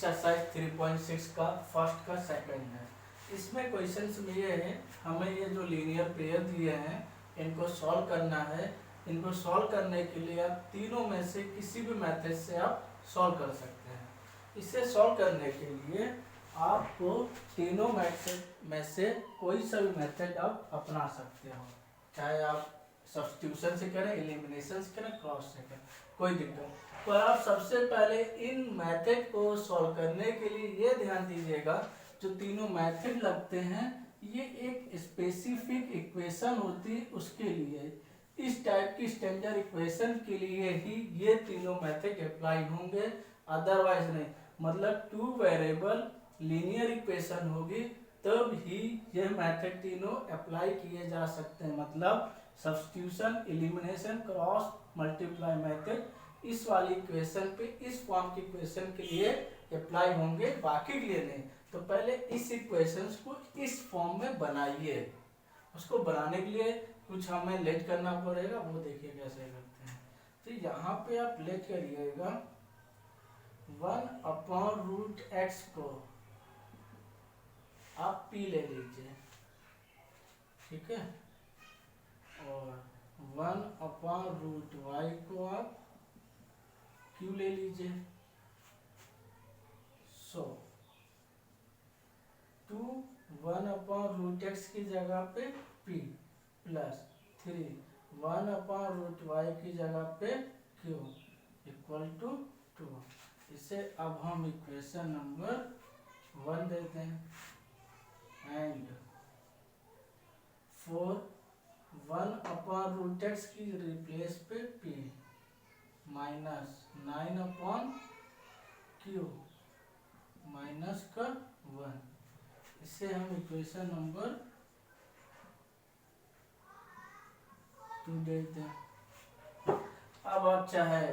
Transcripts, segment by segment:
Exercise 3.6 का first का second है। इसमें क्वेश्चंस में ये है, हमें ये जो लीनियर पेयर दिए हैं इनको सॉल्व करना है। इनको सॉल्व करने के लिए आप तीनों में से किसी भी मेथड से आप सॉल्व कर सकते हैं। इसे सॉल्व करने के लिए आपको तीनों मेथड में से कोई सा भी मेथड आप अपना सकते हो, चाहे आप सब्स्टिट्यूशन से करें, एलिमिनेशन से करें, क्रॉस से करें, कोई दिक्कत। पर आप सबसे पहले इन मेथड को सॉल्व करने के लिए ये ध्यान दीजिएगा, जो तीनों मेथड लगते हैं ये एक स्पेसिफिक इक्वेशन होती है, उसके लिए इस टाइप की स्टैंडर्ड इक्वेशन के लिए ही ये तीनों मेथड अप्लाई होंगे, अदरवाइज नहीं। मतलब टू वेरिएबल लीनियर इक्वेशन होगी तब ही ये मेथड तीनों अप्लाई किए जा सकते हैं। मतलब substitution, elimination, cross multiply method इस वाली इक्वेशन पे, इस फॉर्म की इक्वेशन के लिए अप्लाई होंगे, बाकी के लिए नहीं। तो पहले इस इक्वेशंस को इस फॉर्म में बनाइए। उसको बनाने के लिए कुछ हमें लेट करना पड़ेगा, वो देखिए कैसे करते हैं। तो यहाँ पे आप लेट करिएगा 1/√x को आप p ले लीजिए, ठीक है, और 1/√y को आप q ले लीजिए। सो 1/√x की जगह पे p प्लस 1/√y की जगह पे q इक्वल टू 2। इसे अब हम इक्वेशन नंबर 1 देते हैं। एंड फॉर 1/√x की रिप्लेस पे p माइनस 9/q माइनस का 1। इसे हम इक्वेशन नंबर 2 देते हैं। अब आप चाहे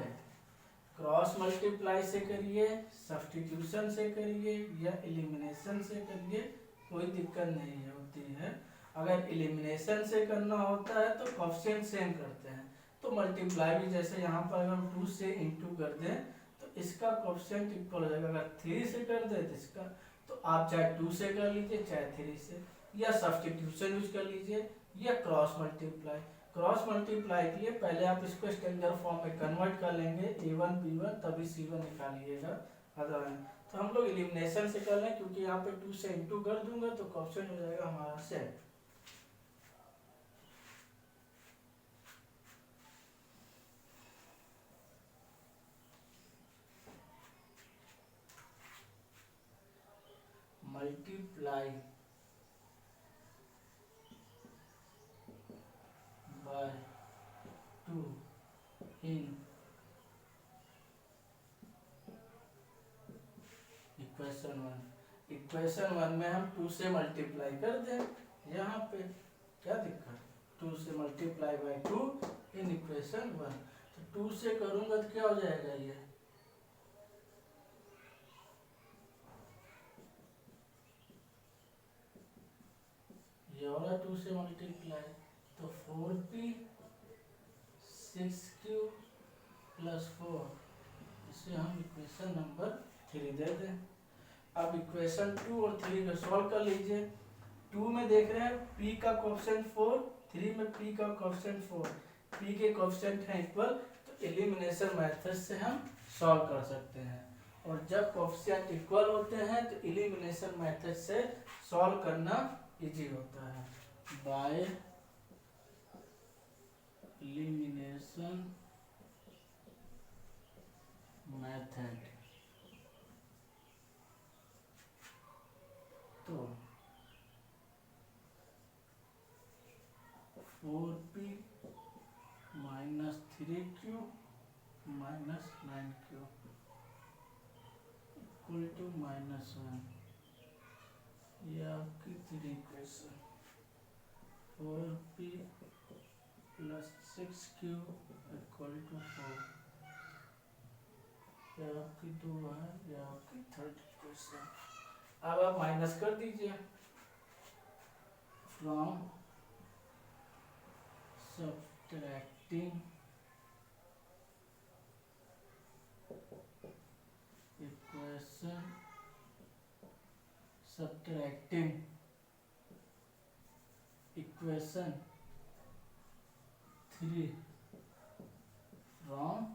क्रॉस मल्टीप्लाई से करिए, सब्स्टिट्यूशन से करिए या एलिमिनेशन से करिए, कोई दिक्कत नहीं होती है। अगर एलिमिनेशन से करना होता है तो कोएफिशिएंट सेम करते हैं, तो मल्टीप्लाई भी जैसे यहाँ पर अगर हम 2 से इंटू कर दें तो इसका कोएफिशिएंट इक्वल हो जाएगा। अगर 3 से कर दें तो इसका, तो आप चाहे 2 से कर लीजिए, चाहे 3 से, या सब्स्टिट्यूशन यूज कर लीजिए या क्रॉस मल्टीप्लाई। क्रॉस मल्टीप्लाई के लिए पहले आप इसको स्टैंडर्ड फॉर्म में कन्वर्ट कर लेंगे, a1 b1, तभी c1 निकालिएगा। तो हम लोग एलिमिनेशन से कर लें, क्योंकि यहाँ पे 2 से इंटू कर दूंगा तो कोएफिशिएंट हो जाएगा हमारा set. Multiply by 2 in equation 1। Equation 1 में हम 2 से मल्टीप्लाई कर दें, यहाँ पे क्या दिक्कत, 2 से मल्टीप्लाई बाय 2 इन इक्वेशन 1। तो 2 से करूंगा तो क्या हो जाएगा, ये वाला 2 से मल्टीप्लाई, तो 4p 6q प्लस 4। इसे हम इक्वेशन नंबर 3 दे दें। अब इक्वेशन 2 और 3 को सॉल्व कर लीजिए। 2 में देख रहे हैं p का कोएफिशिएंट 4, 3 में p का कोएफिशिएंट 4, p के कोएफिशिएंट हैं इक्वल, तो एलिमिनेशन मेथड से हम सॉल्व कर सकते हैं। और जब कोएफिशिएंट इक्वल होते हैं तो एलिमिनेशन मेथड से सॉल्व करना इजी होता है। बाय एलिमिनेशन मेथड, तो 4p minus 3q minus 9q equal to -1। ये आपकी 3 equation, 4p plus 6q equal to 4। ये आपकी 2 है, ये आपकी 3rd इक्वेशन। अब आप माइनस कर दीजिए from subtracting equation subtracting equation 3 from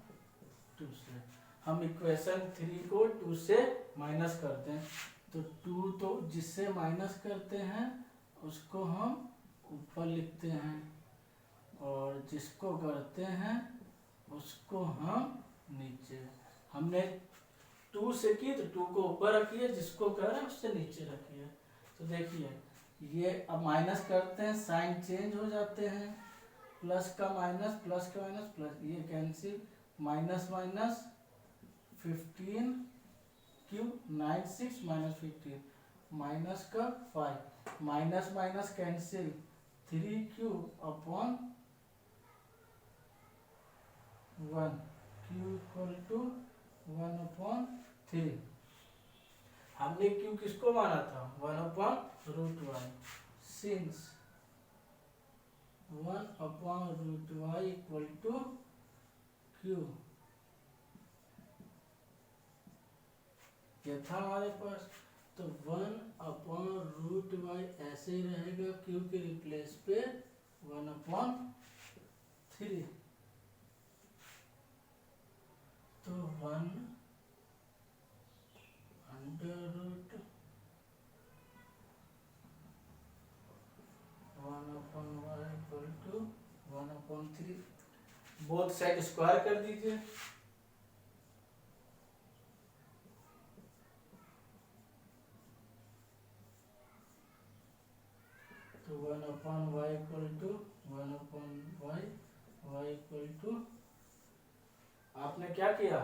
2 से। हम इक्वेशन 3 को 2 से माइनस करते हैं, तो 2 तो जिससे माइनस करते हैं उसको हम ऊपर लिखते हैं, और जिसको करते हैं उसको हम नीचे। हमने 2 से की तो 2 को ऊपर रखिए, जिसको कर रहे हैं उससे नीचे रखिए। तो देखिए ये अब माइनस करते हैं, साइन चेंज हो जाते हैं, प्लस का माइनस, प्लस का माइनस, प्लस, ये cancel, minus minus 15 cube 9 6 minus 15, minus का 5, minus minus cancel, 3 cube upon 1, q equal to 1 upon 3। हमने क्यू किसको माना था? 1 upon root y, since 1 upon root y equal to q, ये था हमारे पास। तो 1 अपॉन रूट वाई ऐसे ही रहेगा, क्यू के रिप्लेस पे 1 अपॉन 3, तो 1 under root 1 upon y equal to 1 upon 3। Both side square कर दीजिए, तो 1 upon y equal to 1 upon y, y equal to, आपने क्या किया,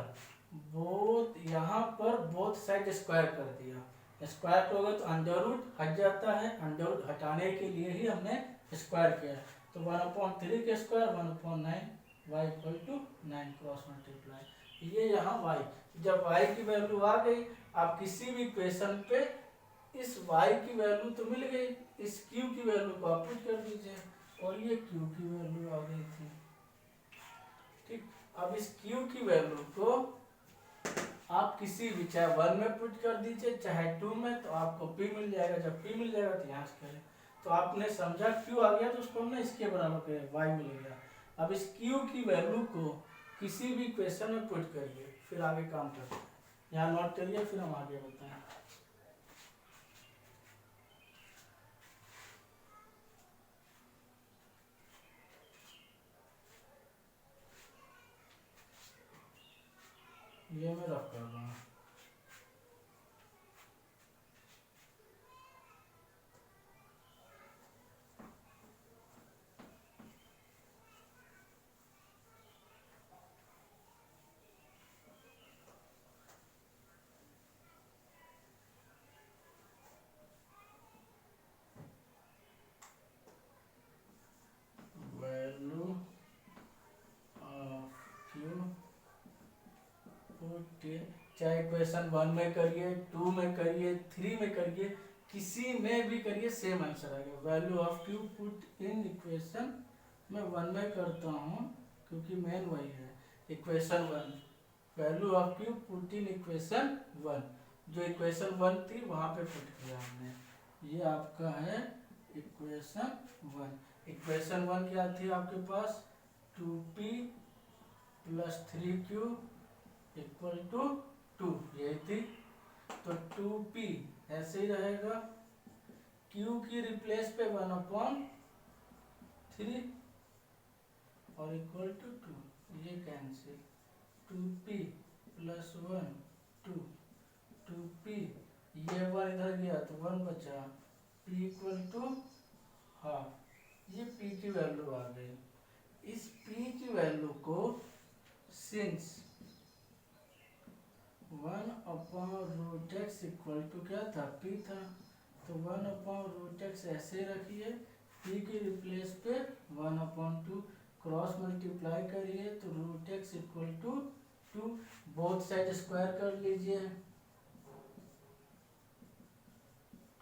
बोथ यहाँ पर बोथ साइड स्क्वायर कर दिया। स्क्वायर करोगे तो अंडर रूट हट जाता है, अंडर रूट हटाने के लिए ही हमने स्क्वायर किया। तो 1/3 के square 1/9, y equal to 9 cross multiply. ये यहाँ वाई, जब वाई की वैल्यू आ गई, आप किसी भी इक्वेशन पे इस वाई की वैल्यू तो मिल गई, इस क्यू की वैल्यू को आप पुट कर दीजिए, और ये क्यू की वैल्यू आ गई थी। ठीक, अब इस क्यू की वैल्यू को आप किसी भी, चाहे 1 में पुट कर दीजिए चाहे 2 में, तो आपको p मिल जाएगा। जब p मिल जाएगा तो यहाँ से करें, तो आपने समझा q आ गया तो उसको हमने इसके बराबर करें, y मिल गया। अब इस q की वैल्यू को किसी भी इक्वेशन में पुट करिए, फिर आगे काम करते हैं। यहाँ नोट करिए, फिर हम आगे बताएं। ये मैं रफ कर दूँगा। वैल्यू ऑफ क्यू पुट, चाहे इक्वेशन 1 में करिए, 2 में करिए, 3 में करिए, किसी में भी करिए, सेम आंसर आएगा। Value of Q put in equation, मैं 1 में करता हूँ क्योंकि मेन वही है। Equation 1, value of Q put in equation 1, जो इक्वेशन 1 थी वहाँ पे पुट किया हमने। ये आपका है इक्वेशन 1। इक्वेशन 1 क्या थी आपके पास? 2p plus 3q equal to 2, यही थी। तो 2p ऐसे ही रहेगा, q की रिप्लेस पे 1/3 और इक्वल टू 2, ये कैंसिल, 2p प्लस 1 2, 2p, ये 1 इधर गया तो 1 बचा, p इक्वल टू हाफ, ये p की वैल्यू आ गई। इस p की वैल्यू को सिंस 1/√x इक्वल टू क्या था? p था, तो 1/√x ऐसे रखिए, p की रिप्लेस पे 1/2, क्रॉस मल्टीप्लाई करिए तो √x equal to 2, both side square कर लीजिए,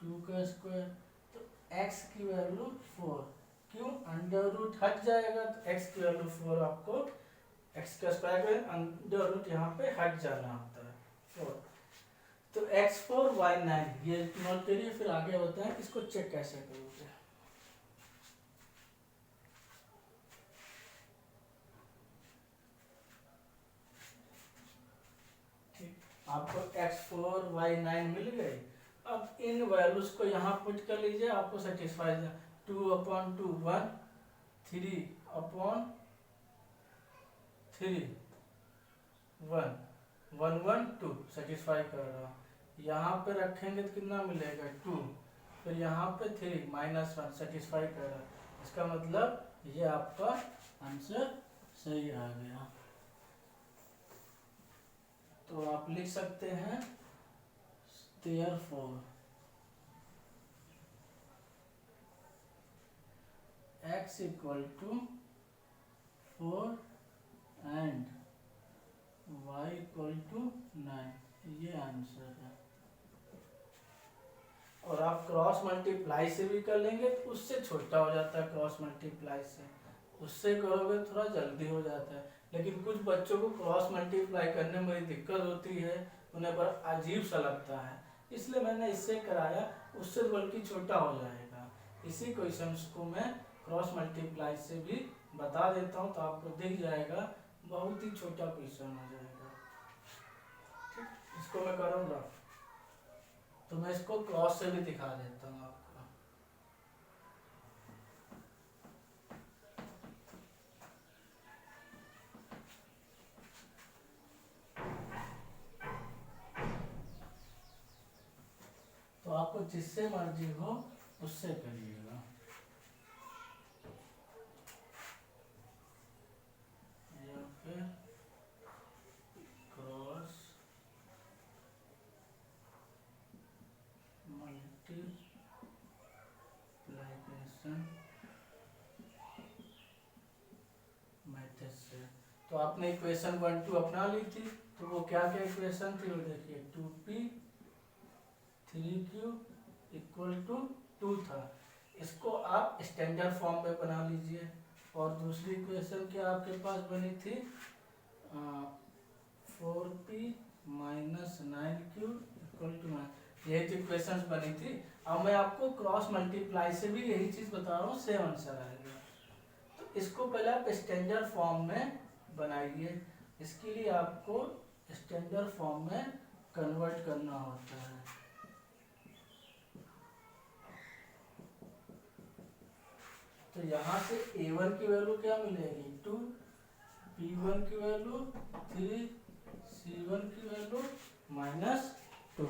2 का स्क्वायर, तो x की वैल्यू 4, क्यों? अंडर रूट हट जाएगा तो x की वैल्यू 4, आपको x का स्क्वायर करें, अंडर रूट यहाँ पे हट जाना होता है 4। तो x4y9 ये नोट करिए, फिर आगे होता है इसको चेक कैसे करोगे। ठीक, आपको x4y9 मिल गए। अब इन वैल्यूज को यहाँ पुट कर लीजिए, आपको सेटिस्फाई 2/2 1 3/3 1 1 1 2 सेटिस्फाई कर रहा हूँ। यहाँ पे रखेंगे तो कितना मिलेगा 2, फिर यहाँ पे 3 -1 सेटिस्फाई कर रहा है। इसका मतलब ये आपका आंसर सही आ गया। तो आप लिख सकते हैं therefore x = 4 and y = 9, ये आंसर है। और आप क्रॉस मल्टीप्लाई से भी कर लेंगे तो उससे छोटा हो जाता है, क्रॉस मल्टीप्लाई से उससे करोगे थोड़ा जल्दी हो जाता है। लेकिन कुछ बच्चों को क्रॉस मल्टीप्लाई करने में बड़ी दिक्कत होती है, उन्हें बड़ा अजीब सा लगता है, इसलिए मैंने इससे कराया, उससे बल्कि छोटा हो जाएगा। इसी क्वेश्चन को मैं क्रॉस मल्टीप्लाई से भी बता देता हूँ, तो आपको दिख जाएगा, बहुत ही छोटा क्वेश्चन हो जाएगा। ठीक, इसको मैं करूँगा तो मैं इसको क्रॉस से भी दिखा देता हूँ आपको। तो आपको जिससे मर्जी हो उससे करिएगा। या फिर क्रॉस मल्टीप्लिकेशन मेथड से। तो आपने इक्वेशन 1 2 अपना ली थी, तो वो क्या क्या इक्वेशन थी वो देखिए, 2p 3q = 2 था। इसको आप स्टैंडर्ड फॉर्म में बना लीजिए। और दूसरी इक्वेशन क्या आपके पास बनी थी, 4p - 9q = 9, यही तो इक्वेशंस बनी थी। अब मैं आपको क्रॉस मल्टीप्लाई से भी यही चीज बता रहा हूँ, सेम आंसर आएगा। तो इसको पहले आप स्टैंडर्ड फॉर्म में बनाइए। इसके लिए आपको स्टैंडर्ड फॉर्म में कन्वर्ट करना होता है। तो यहाँ से a1 की वैल्यू क्या मिलेगी 2, b1 की वैल्यू 3, c1 की वैल्यू -2।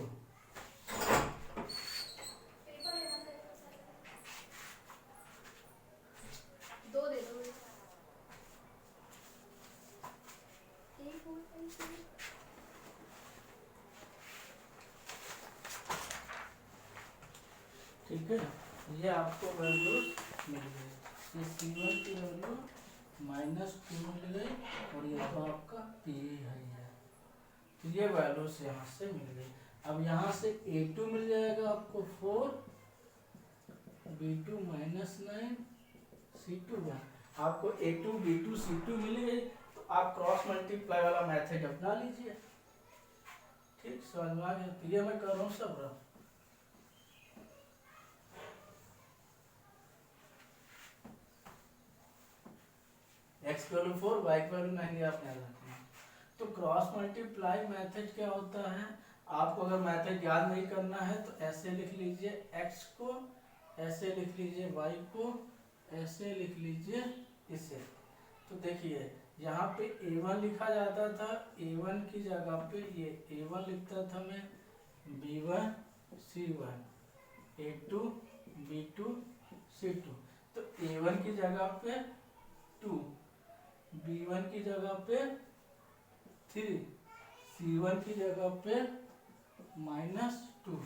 ठीक है, ये आपको वैल्यू मिल गई, ये c1 की वैल्यू -2 मिल गई, और ये तो आपका p है। तो ये वैल्यूज यहाँ से मिल गई। अब यहाँ से a2 मिल जाएगा आपको 4, b2 -9, c2 1। आपको a2 b2 c2 मिल गई, तो आप क्रॉस मल्टीप्लाई वाला मेथड अपना लीजिए। ठीक, समझ में आ गया। तो ये मैं कर रहा हूँ सब रहा। x की वैल्यू 4, y की वैल्यू 9, आप याद रखना। तो क्रॉस मल्टीप्लाई मेथड क्या होता है, आपको अगर मेथड याद नहीं करना है तो ऐसे लिख लीजिए, x को ऐसे लिख लीजिए, y को ऐसे लिख लीजिए, इसे। तो देखिए यहाँ पे a1 लिखा जाता था, a1 की जगह पे ये a1 लिखता था मैं, b1 c1, a2 b2 c2। तो a1 की जगह पे 2, b1 की जगह पे 3, c1 की जगह पे -2,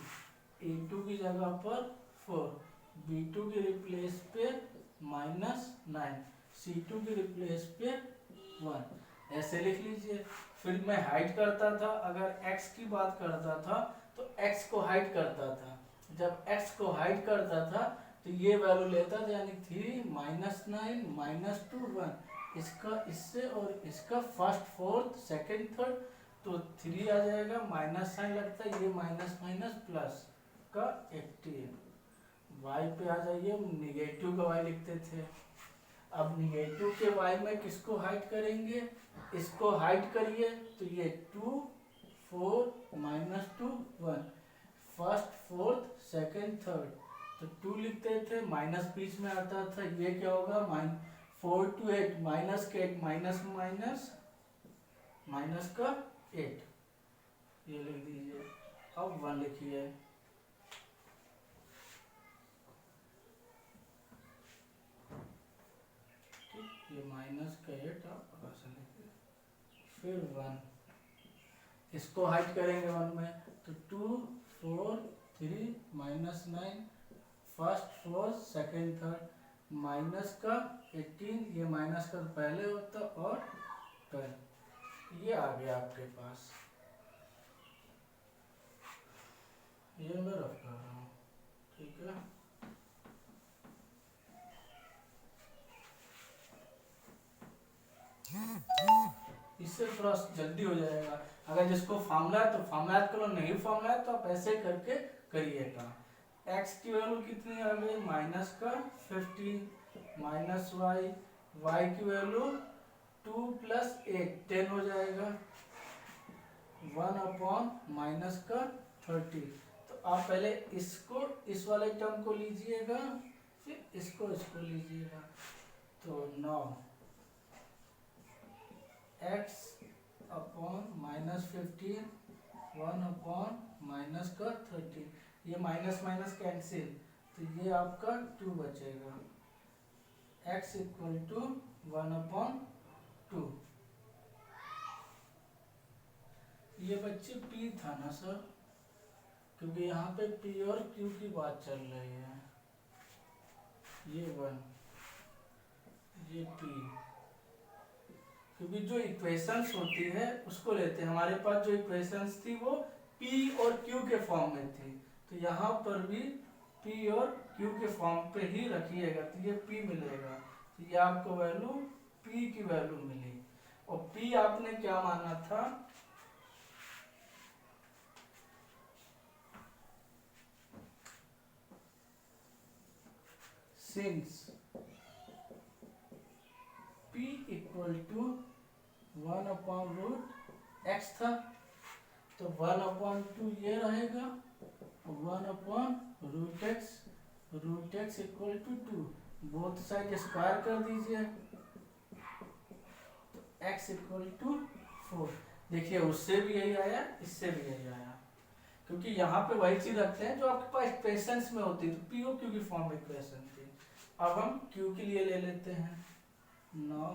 a2 की जगह पर 4, b2 की रिप्लेस पे -9, c2 की रिप्लेस पे 1, ऐसे लिख लीजिए। फिर मैं हाइड करता था, अगर x की बात करता था तो x को हाइड करता था। जब x को हाइड करता था तो ये वैल्यू लेता था, यानी 3 -9 -2 1, इसका इससे और इसका फर्स्ट फोर्थ सेकंड थर्ड तो 3 आ जाएगा, माइनस साइन लगता है, ये माइनस माइनस प्लस का 18। y पे आ जाइए, निगेटिव का y लिखते थे। अब निगेटिव के y में किसको हाइड करेंगे, इसको हाइड करिए, तो ये 2 4 -2 1, फर्स्ट फोर्थ सेकंड थर्ड, तो 2 लिखते थे, माइनस बीच में आता था, ये क्या होगा 4 to 8, माइनस के 8, माइनस माइनस माइनस का 8, ये लिख दीजिए। अब 1 लिखिए, ये माइनस का 8 आप ऐसे लिखिए, फिर 1, इसको हाइड करेंगे 1 में, तो 2 4 3 -9, first fourth second third, minus का 18, ये माइनस का पहले होता और 12, ये आ गया आपके पास, ये मैं रख रहा हूँ, ठीक है। इससे थोड़ा जल्दी हो जाएगा, अगर जिसको फॉर्मूला है तो फॉर्मूला करो, नहीं फॉर्मूला है तो आप ऐसे करके करिएगा। x की वैल्यू कितनी आ गई, माइनस का 15, माइनस y की वैल्यू 2 + 8 10 हो जाएगा, 1 अपॉन माइनस का 30। तो आप पहले इसको इस वाले टर्म को लीजिएगा, फिर इसको लीजिएगा, तो 9 x अपॉन -15, 1 अपॉन माइनस का 30, ये माइनस माइनस कैंसिल, तो ये आपका 2 बचेगा, x = 1/2। ये बच्चे p था ना सर, क्योंकि यहाँ पे p और q की बात चल रही है, ये 1, ये p, क्योंकि जो इक्वेशंस होती है उसको लेते हैं, हमारे पास जो इक्वेशंस थी वो p और q के फॉर्म में थी, तो यहाँ पर भी p और q के फॉर्म पे ही रखिएगा, तो ये p मिलेगा, तो ये आपको वैल्यू p की वैल्यू मिली। और p आपने क्या माना था, सिंस p = 1/√x था, तो 1/2 ये रहेगा, 1/√x, √x = 2, both side square कर दीजिए, तो x = 4। देखिए उससे भी यही आया, इससे भी यही आया, क्योंकि यहाँ पे वही चीज रखते हैं जो आपके पास इक्वेशंस में होती है, तो पी ओ क्यू की फॉर्म में इक्वेशन थी। अब हम क्यू के लिए ले लेते हैं, 9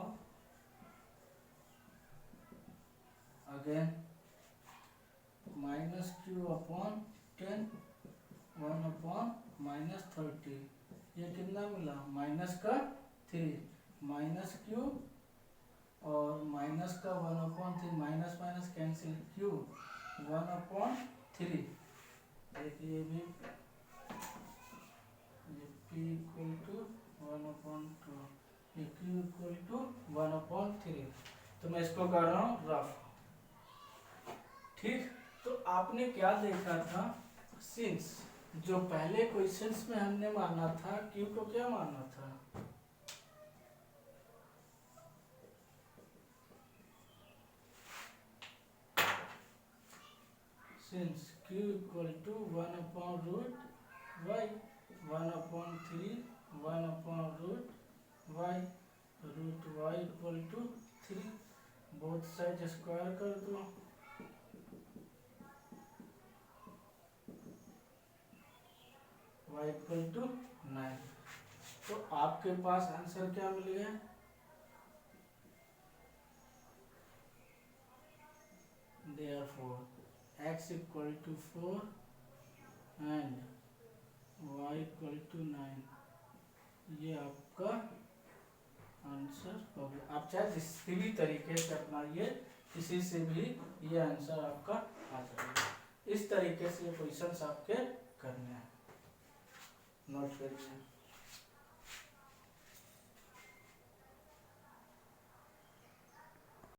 अगेन -q/10, 1/-30, ये कितना मिला, माइनस का 3, माइनस q और माइनस का 1/3, माइनस माइनस कैंसिल, q 1/3, देखिए भी ये p = 1/2, ये q = 1/3, तो मैं इसको कर रहा हूँ रफ, ठीक। तो आपने क्या देखा था, सिंस जो पहले क्वेश्चंस में हमने माना था q को क्या माना था, since q = 1/√y, 1/3, 1/√y, √y = 3, both side square कर दो, y = 9। तो आपके पास आंसर क्या मिल गया, therefore x = 4 and y = 9, ये आपका आंसर हो गया। आप चाहे जिस भी तरीके से अपनाइए, किसी से भी ये आंसर आपका आ जाएगा। इस तरीके से क्वेश्चंस आपके करने हैं, नोट करिए।